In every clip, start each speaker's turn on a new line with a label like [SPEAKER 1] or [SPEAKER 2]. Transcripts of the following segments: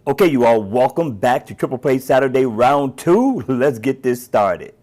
[SPEAKER 1] Okay, you all, welcome back to Triple Play Saturday Round 2. Let's get this started.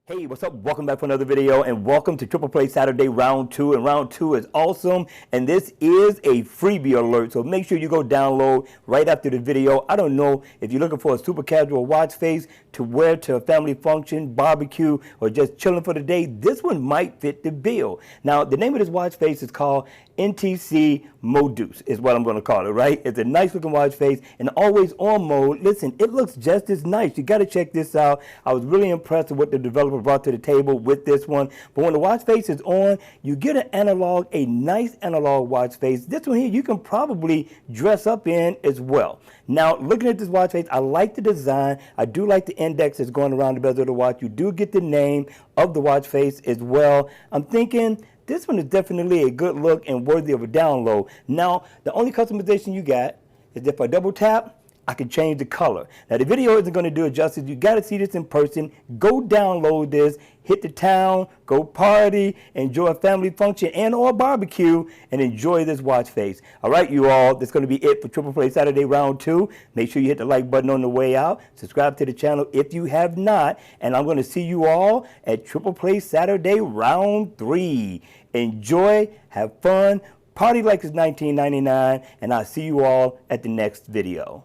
[SPEAKER 1] Hey, what's up? Welcome back for another video and welcome to Triple Play Saturday Round 2. And Round 2 is awesome and this is a freebie alert. So make sure you go download right after the video. I don't know if you're looking for a super casual watch face to wear to a family function, barbecue, or just chilling for the day. This one might fit the bill. Now, the name of this watch face is called NTC Modus is what I'm going to call it, right? It's a nice looking watch face and always on mode. Listen, it looks just as nice. You got to check this out. I was really impressed with what the developer brought to the table with this one. But when the watch face is on, you get an analog, a nice analog watch face. This one here, you can probably dress up in as well. Now, looking at this watch face, I like the design. I do like the index that's going around the bezel of the watch. You do get the name of the watch face as well. I'm thinking this one is definitely a good look and worthy of a download. Now, the only customization you got is if I double tap, I can change the color. Now, the video isn't going to do it justice. You got to see this in person. Go download this, hit the town, go party, enjoy a family function and or barbecue, and enjoy this watch face. All right, you all, that's going to be it for Triple Play Saturday Round 2. Make sure you hit the like button on the way out. Subscribe to the channel if you have not. And I'm going to see you all at Triple Play Saturday Round 3. Enjoy, have fun, party like it's 1999, and I'll see you all at the next video.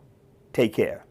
[SPEAKER 1] Take care.